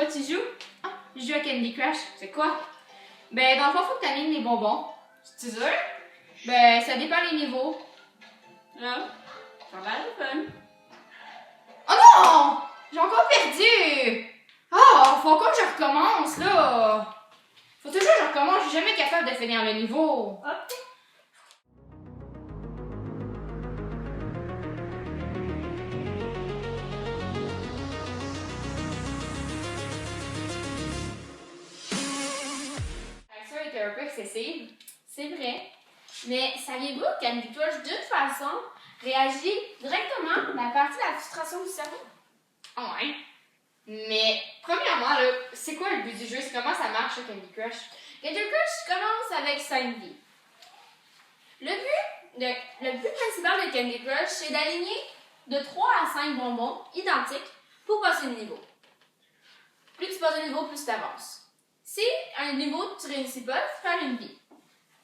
quoi tu joues? Ah, je joue à Candy Crush. C'est quoi? Ben, dans le fond, faut que tu alignes les bonbons. C'est sûr? Ben, ça dépend des niveaux. Ah, ça a l'air de fun. Oh non! J'ai encore perdu! Ah, faut encore que je recommence, là! Faut toujours que je recommence, je suis jamais capable de finir le niveau. Ok. Ça a été un peu excessive, c'est vrai. Mais saviez-vous que Candy Crush, d'une façon, réagit directement à la partie de la frustration du cerveau? Ah ouais. Mais, premièrement, là, c'est quoi le but du jeu? C'est comment ça marche, Candy Crush? Candy Crush commence avec 5 vies. Le but principal de Candy Crush, c'est d'aligner de 3 à 5 bonbons identiques pour passer le niveau. Plus tu passes le niveau, plus tu avances. Si à un niveau tu réussis pas, tu perds une vie.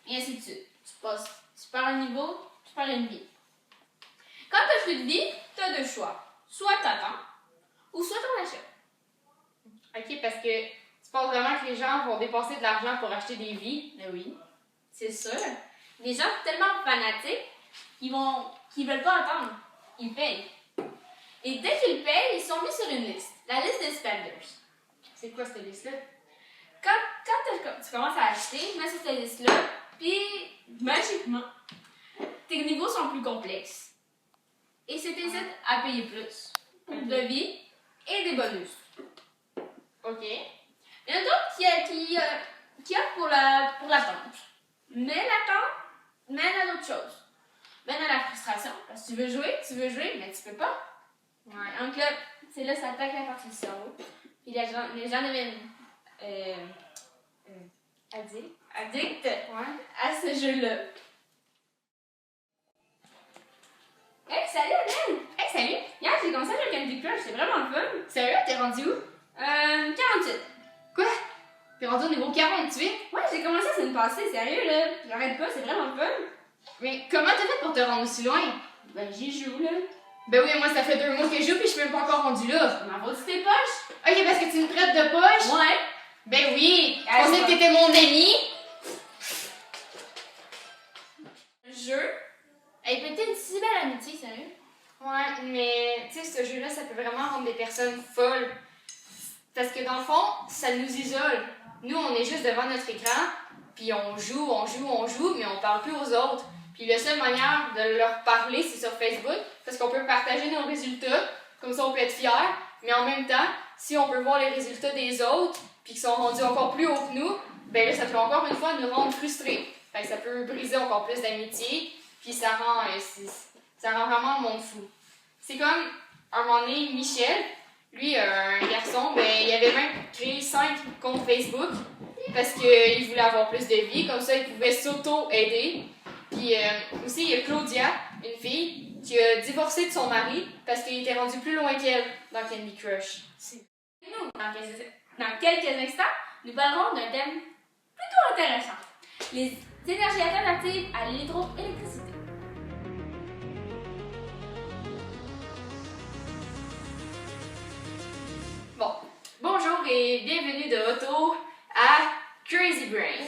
Et ainsi de suite. Tu perds un niveau, tu perds une vie. Quand tu n'as plus de vie, tu as deux choix. Soit tu attends, ou soit tu en achètes. Ok, parce que tu penses vraiment que les gens vont dépenser de l'argent pour acheter des vies? Ben oui. C'est sûr. Les gens sont tellement fanatiques qu'ils veulent pas attendre. Ils payent. Et dès qu'ils payent, ils sont mis sur une liste. La liste des spenders. C'est quoi cette liste-là? Quand tu commences à acheter, mets sur cette liste-là, puis magiquement, tes niveaux sont plus complexes. Et c'est t'incite à payer plus pour de vie et des bonus. Ok. Il y en a d'autres qui offrent pour l'attente. Mais l'attente mène à d'autres choses. Mène à la frustration. Parce que tu veux jouer, mais tu peux pas. Ouais. Donc là, c'est là que ça attaque la partie du cerveau. Puis les gens deviennent addicts à ce jeu-là. Hey, salut Adèle! Hey, salut! Hier, j'ai commencé à jouer à Candy Crush, c'est vraiment le fun. Sérieux? T'es rendu où? 48. Quoi? T'es rendu au niveau 48? Ouais, j'ai commencé la semaine passée, sérieux là. J'arrête pas, c'est vraiment le fun. Mais comment t'as fait pour te rendre aussi loin? Ben, j'y joue là. Ben oui, moi ça fait 2 mois que je joue puis je suis même pas encore rendu là. Ma faute, tes poches? Ok, parce que tu me traites de poche? Ouais. Ben oui, je pensais que t'étais mon ami. Jeu? Elle peut être une si belle amitié, sérieux? Ouais, mais tu sais, ce jeu-là, ça peut vraiment rendre des personnes folles. Parce que dans le fond, ça nous isole. Nous, on est juste devant notre écran, puis on joue, mais on parle plus aux autres. Puis la seule manière de leur parler, c'est sur Facebook, parce qu'on peut partager nos résultats, comme ça on peut être fiers, mais en même temps, si on peut voir les résultats des autres, puis qu'ils sont rendus encore plus hauts que nous, ben là, ça peut encore une fois nous rendre frustrés. Fait que ça peut briser encore plus d'amitié, puis ça rend vraiment le monde fou. C'est comme, à un moment donné, Michel, lui, un garçon, ben, il avait même créé 5 comptes Facebook parce qu'il voulait avoir plus de vie, comme ça il pouvait s'auto-aider. Puis aussi, il y a Claudia, une fille, qui a divorcé de son mari parce qu'il était rendu plus loin qu'elle dans Candy Crush. Nous, dans quelques instants, nous parlerons d'un thème plutôt intéressant. Les énergies alternatives à l'hydroélectricité. Bon, bonjour et bienvenue de retour à Crazy Brain.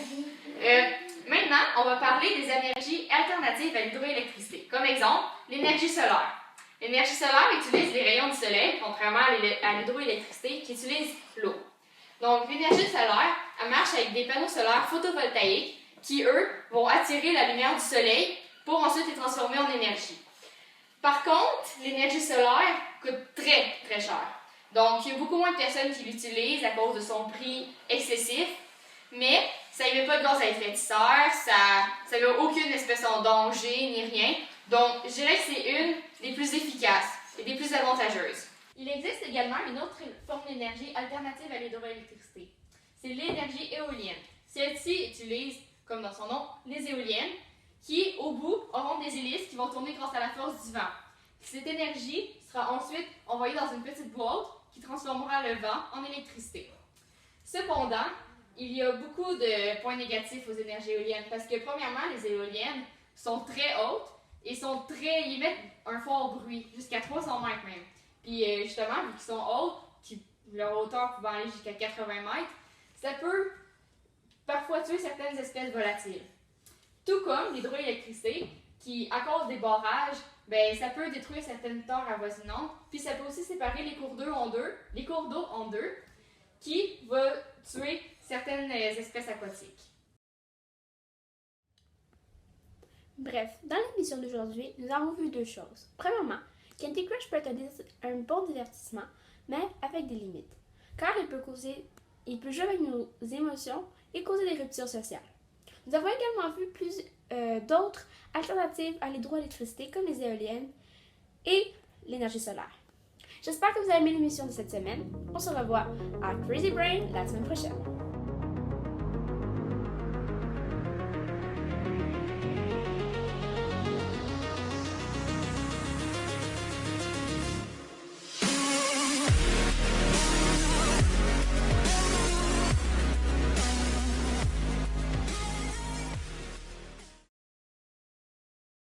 Maintenant, on va parler des énergies alternatives à l'hydroélectricité. Comme exemple, l'énergie solaire. L'énergie solaire utilise les rayons du soleil, contrairement à l'hydroélectricité qui utilise l'eau. Donc, l'énergie solaire, elle marche avec des panneaux solaires photovoltaïques qui, eux, vont attirer la lumière du soleil pour ensuite les transformer en énergie. Par contre, l'énergie solaire coûte très, très cher. Donc, il y a beaucoup moins de personnes qui l'utilisent à cause de son prix excessif, mais ça n'émet pas de gaz à effet de serre, ça n'a aucune espèce en danger ni rien. Donc, je dirais que c'est une des plus efficaces et des plus avantageuses. Il existe également une autre forme d'énergie alternative à l'hydroélectricité. C'est l'énergie éolienne. Celle-ci utilise, comme dans son nom, les éoliennes, qui, au bout, auront des hélices qui vont tourner grâce à la force du vent. Cette énergie sera ensuite envoyée dans une petite boîte qui transformera le vent en électricité. Cependant, il y a beaucoup de points négatifs aux énergies éoliennes parce que, premièrement, les éoliennes sont très hautes et ils émettent un fort bruit, jusqu'à 300 mètres même. Puis, justement, vu qu'ils sont hautes, qu'ils leur hauteur pouvant aller jusqu'à 80 mètres, ça peut parfois tuer certaines espèces volatiles. Tout comme l'hydroélectricité, qui, à cause des barrages, ben, ça peut détruire certaines terres avoisinantes, puis ça peut aussi séparer les cours d'eau en deux, qui va tuer certaines espèces aquatiques. Bref, dans l'émission d'aujourd'hui, nous avons vu deux choses. Premièrement, Candy Crush peut être un bon divertissement, mais avec des limites, car il peut jouer avec nos émotions et causer des ruptures sociales. Nous avons également vu d'autres alternatives à l'hydroélectricité comme les éoliennes et l'énergie solaire. J'espère que vous avez aimé l'émission de cette semaine. On se revoit à Crazy Brain la semaine prochaine.